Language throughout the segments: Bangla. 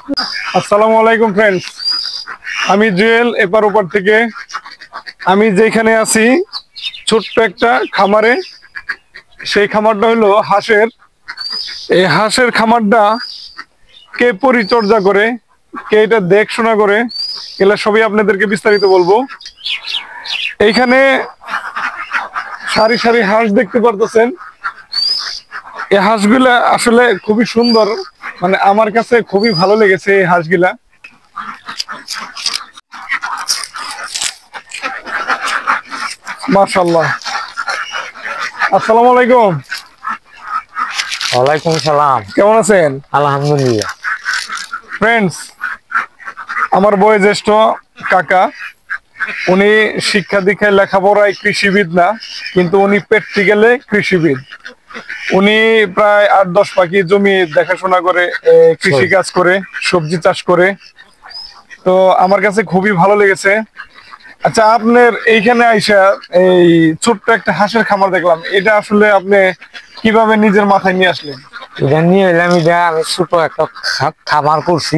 আসসালামু আলাইকুম ফ্রেন্ডস, আমি জুয়েল এপার ওপার থেকে। আমি যেখানে আছি ছোট্ট একটা খামারে। সেই খামারটা হলো হাঁসের। এই হাঁসের খামারটা কে পরিচর্যা করে, কে এটা দেখশোনা করে, এগুলা সবই আপনাদেরকে বিস্তারিত বলবো। এইখানে সারি সারি হাঁস দেখতে পারতেছেন। এই হাঁসগুলা আসলে খুবই সুন্দর, মানে আমার কাছে খুবই ভালো লেগেছে এই হাঁসগুলা। মাশাআল্লাহ। আসসালামু আলাইকুম। ওয়ালাইকুম সালাম। কেমন আছেন? আলহামদুলিল্লাহ। ফ্রেন্ডস, আমার বয়োজ্যেষ্ঠ কাকা, উনি শিক্ষা দীক্ষায় লেখাপড়ায় কৃষিবিদ না, কিন্তু উনি প্র্যাকটিক্যালে কৃষিবিদ। উনি প্রায় ৮-১০ পাখি জমি দেখাশোনা করে, কৃষি কাজ করে, সবজি চাষ করে। তো আমার কাছে খুবই ভালো লেগেছে। আচ্ছা, আপনার এইখানে আইসা এই ছোট্ট একটা হাঁসের খামার দেখলাম, এটা আসলে আপনি কিভাবে নিজের মাথায় নিয়ে আসলেন? এটা নিয়ে এলাম, এটা আমি ছোট একটা খামার করছি।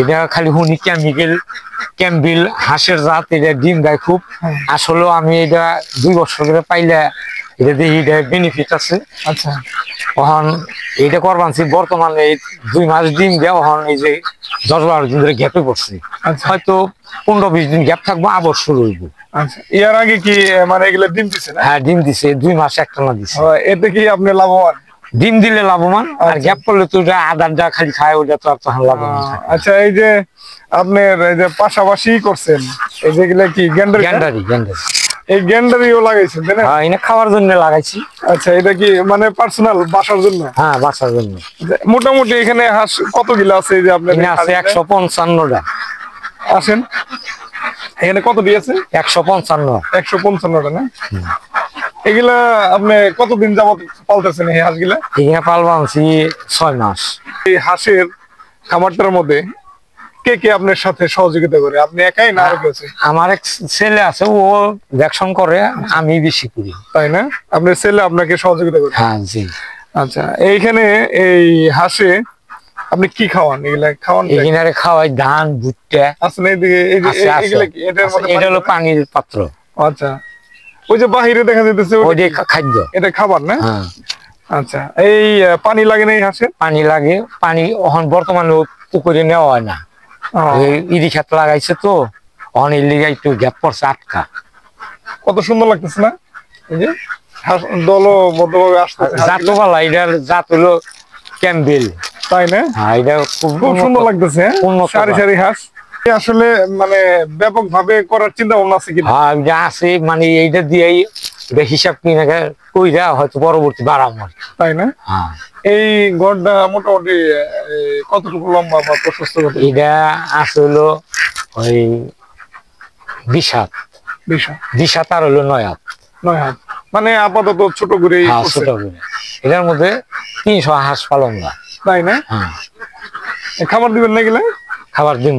এটা খালি হুনি ক্যাম্বিল হাঁসের জাত, এটা ডিম দেয় খুব। আসলে আমি এটা 2 বছর ধরে পাইলে এটা দেখি এটা বেনিফিট আছে। আচ্ছা, তখন এইটা করবানছি। বর্তমানে এই 2 মাস ডিম দেওয়া, এখন এই যে 10-12 দিন ধরে গ্যাপে পড়ছি। হয়তো 15-20 দিন গ্যাপ থাকবো, আবার শুরু হইব। আচ্ছা, এর আগে কি মানে এগুলো ডিম দিছে না? হ্যাঁ, ডিম দিছে, 2 মাস একটানা দিছে। এতে কি আপনি লাভবান? ডিম দিলে লাভবান, আর গ্যাপ করলে তো আদারটা খালি খায়, ওটা তো আর তখন লাভবান। আচ্ছা, এই যে আপনার এই যে পাশাপাশি করছেন, এই যেগুলা কি গ্যান্ডারি? এই গ্যান্ডারিও লাগাইছেন তাই না? হ্যাঁ, এটা খাওয়ার জন্য লাগাইছি। আচ্ছা, এটা কি মানে পার্সোনাল বাসার জন্য? হ্যাঁ, বাসার জন্য। মোটামুটি এখানে হাঁস কতগুলো আছে? এই যে আপনার আছে 155টা। আসেন, এখানে কত দিয়েছে? 155টা না? এগুলা আপনি কতদিন যাবত পালতেছেন এই হাঁসগুলা? এখানে পালবানছি 6 মাস। এই হাঁসের খামারটার মধ্যে কে কে আপনার সাথে সহযোগিতা করে? আপনি একাই না আরো কেউ আছে? আমার এক ছেলে আছে, ও দেখশন করে, আমি বেশি করি। তাই না? আপনার ছেলে আপনাকে সহযোগিতা করে? হ্যাঁ, জি। আচ্ছা, এইখানে এই হাঁসে আপনি কি খাওয়ান? এগুলা খাওয়ান? এখানে খাওয়াই ধান, ভুট্টা। আসলে এইদিকে এগুলা কি এটার মধ্যে? এটা হলো পানির পাত্র। আচ্ছা, ওই যে বাহিরে দেখা যাইতেছে ওইটা খাদ্য, এটা খাবার না? হ্যাঁ। আচ্ছা, এই পানি লাগে না এই হাঁসে? পানি লাগে। পানি এখন বর্তমানে পুকুরে নেওয়া হয় না, ইরি খেত লাগাইছে তো, এখন এর লিগে একটু গ্যাপ পড়ছে, আটকা। কত সুন্দর লাগতেছে না? এই যে দলবদ্ধভাবে আসতেছে। জাত ভালো, এটার জাত হলো ক্যাম্বেল। তাই না? হ্যাঁ, এটা খুব সুন্দর লাগতেছে। সারি সারি হাঁস আসলে মানে ব্যাপক ভাবে করার চিন্তা ভাবনা আছে কি? হ্যাঁ, আছে, মানে এইটা দিয়েই এটা হিসাব কিনে কইরা হয়তো পরবর্তী বাড়াবো। তাই না? হ্যাঁ। এই গড়টা মোটামুটি কতটুকু লম্বা বা প্রশস্ত? এটা আছে হলো ওই 20 হাত। 20 হাত আর হলো 9 হাত। 9 হাত, মানে আপাতত ছোট করে। ছোট করে। এটার মধ্যে 300 হাঁস পালন না। তাই না? হ্যাঁ। খাবার দিবেন না গেলে? খাবার দিন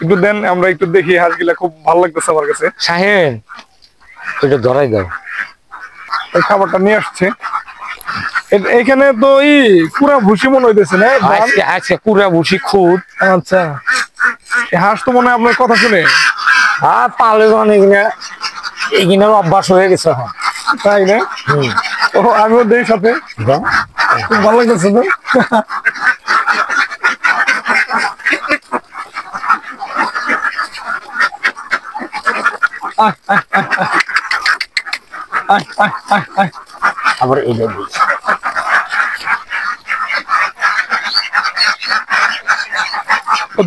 একটু দেন, আমরা একটু দেখি হাঁসগুলা। খুব ভালো লাগতেছে আমার কাছে। শাহেন, ওইটা ধরাই দাও। এই খাবারটা নিয়ে আসছে। এখানে তো পুরা ভুসি মনে হইতেছে না? আচ্ছা, পুরা ভুসি খুদ। আচ্ছা, হাঁস তো মনে হয় আপনার কথা শুনে পালে এখানে অভ্যাস হয়ে গেছে। তাই না? ও, আমিও দেই সাথে। খুব ভালো লাগতেছে তো। আবার এটা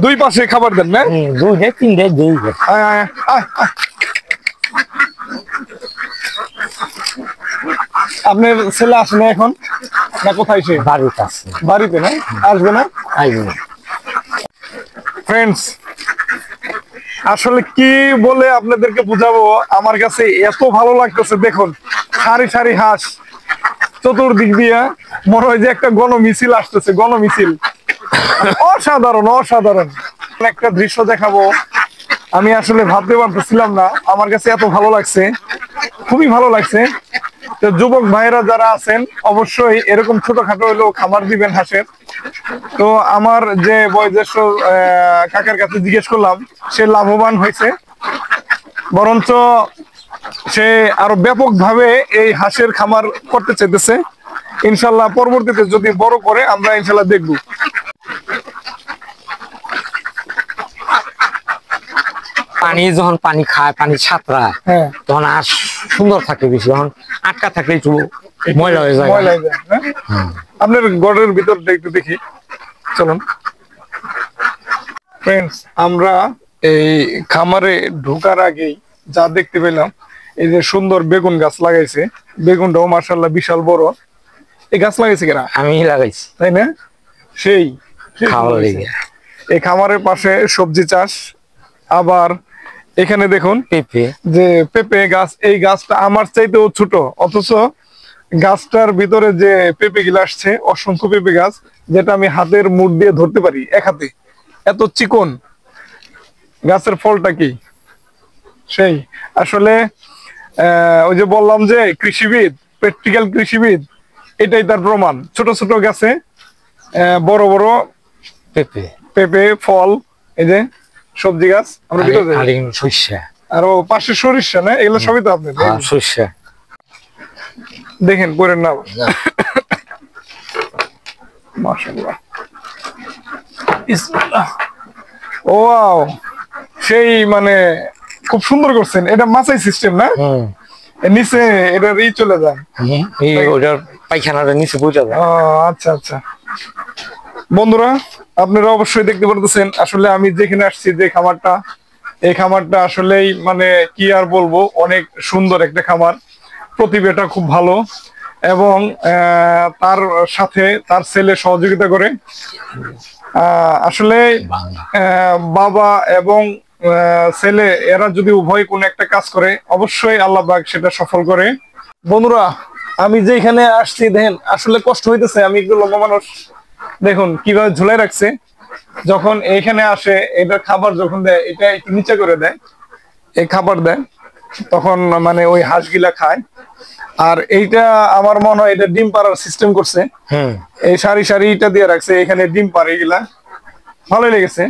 দুই পাশে খাবার দেন না? 2-3 দিই। আপনার ছেলে আসে না এখন? না কোথায়? সে বাড়িতে আছে। বাড়িতে না? আসবে না? আসবে। ফ্রেন্ডস, আসলে কি বলে আপনাদেরকে বুঝাবো, আমার কাছে এত ভালো লাগতেছে। দেখুন, সারি সারি হাঁস, চতুর্দিক দিয়ে মনে হয় যে একটা গণমিছিল আসতেছে। গণমিছিল, অসাধারণ অসাধারণ একটা দৃশ্য দেখাবো। আমি আসলে ভাবতে পারতেছিলাম না, আমার কাছে এত ভালো লাগছে, খুবই ভালো লাগছে। তো যুবক ভাইরা যারা আছেন অবশ্যই এরকম ছোটখাটো হলেও খামার দিবেন হাঁসের। তো আমার যে বয়োজ্যেষ্ঠ কাকার কাছে জিজ্ঞেস করলাম, সে লাভবান হয়েছে, বরঞ্চ সে আরো ব্যাপকভাবে এই হাঁসের খামার করতে চাইতেছে। ইনশাল্লাহ পরবর্তীতে যদি বড় করে আমরা ইনশাল্লাহ দেখব। পানি যখন পানি খায়, পানি ছাতরায়, হ্যাঁ, তখন আর সুন্দর থাকে বেশি। যখন আটকা থাকলে একটু ময়লা হয়ে যায়। ময়লা হয়ে যায়, হ্যাঁ? আপনার ঘরের ভিতরটা একটু দেখি, চলুন ফ্রেন্ডস। আমরা এই খামারে ঢোকার আগেই যা দেখতে পেলাম, এই যে সুন্দর বেগুন গাছ লাগাইছে, বেগুনটাও মাশাআল্লাহ বিশাল বড়। এই গাছ লাগাইছে কেনা? আমি লাগাইছি, তাই না? সেই খাওয়ার লেগে। এই খামারের পাশে সবজি চাষ, আবার এখানে দেখুন পেঁপে, যে পেঁপে গাছ। এই গাছটা আমার চাইতেও ছোট, অথচ গাছটার ভিতরে যে পেঁপে গুলো আসছে, অসংখ্য পেঁপে গাছ, যেটা আমি হাতের মুঠ দিয়ে ধরতে পারি এক হাতে, এত চিকন গাছের ফলটা কি সেই। আসলে ওই যে বললাম যে কৃষিবিদ, প্র্যাকটিক্যাল কৃষিবিদ, এটাই তার প্রমাণ। ছোট ছোট গাছে বড় বড় পেঁপে, পেঁপে ফল। এই যে সবজি গাছ, আমরা ভিতরে যাই। সরিষা, আরো পাশে সরিষা, না? এগুলো সবই তো আপনি সরিষা দেখেন, পরের না মাশাআল্লাহ। বিসমিল্লাহ। ওয়াও, সেই মানে খুব সুন্দর করছেন। এটা মাচাই সিস্টেম, না? এর নিচে এটা চলে যায়, ওটার পায়খানাটা নিচে বোঝা যায়। আচ্ছা আচ্ছা। বন্ধুরা, আপনারা অবশ্যই দেখতে পারতেছেন, আসলে আমি যেখানে আসছি, যে খামারটা, এই খামারটা আসলেই মানে কি আর বলবো, অনেক সুন্দর একটা খামার। প্রতিবেটা খুব ভালো, এবং তার সাথে তার ছেলে সহযোগিতা করে। আসলে বাবা এবং ছেলে, এরা যদি উভয় কোনো একটা কাজ করে, অবশ্যই আল্লাহ পাক সেটা সফল করে। বন্ধুরা, আমি যেখানে আসছি দেখেন, আসলে কষ্ট হইতেছে। আমি একটু লম্বা মানুষ, দেখুন কিভাবে ঝুলাই রাখছে। যখন এইখানে আসে, এটা খাবার যখন দেয়, এটা একটু নিচে করে দেয়, এই খাবার দেয়, তখন মানে ওই হাঁসগুলা খায়। আর এইটা আমার মনে হয় এটা ডিম পাড়ার সিস্টেম করছে। এই সারি সারিটা দিয়ে রাখছে, এখানে ডিম পাড়ে, এগুলা ভালোই লেগেছে।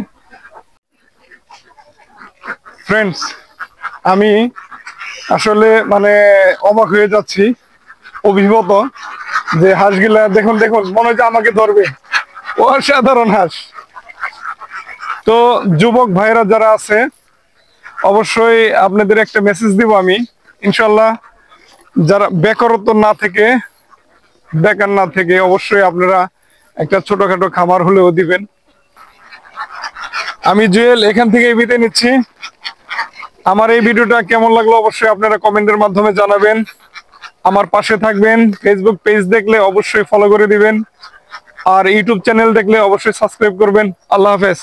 ফ্রেন্ডস, আমি আসলে মানে অবাক হয়ে যাচ্ছি, অভিভূত, যে হাঁসগুলা দেখুন দেখুন, মনে হয় যে আমাকে ধরবে। অসাধারণ হাঁস। তো যুবক ভাইরা যারা আছে, অবশ্যই আপনাদের একটা মেসেজ দিব আমি, ইনশাল্লাহ, যারা বেকারত্ব না থেকে, বেকার না থেকে, অবশ্যই আপনারা একটা ছোটখাটো খামার হলেও দিবেন। আমি জুয়েল এখান থেকে বিদায় নিচ্ছি। আমার এই ভিডিওটা কেমন লাগলো অবশ্যই আপনারা কমেন্টের মাধ্যমে জানাবেন। আমার পাশে থাকবেন। ফেসবুক পেজ দেখলে অবশ্যই ফলো করে দিবেন, আর ইউটিউব চ্যানেল দেখলে অবশ্যই সাবস্ক্রাইব করবেন। আল্লাহ হাফেজ।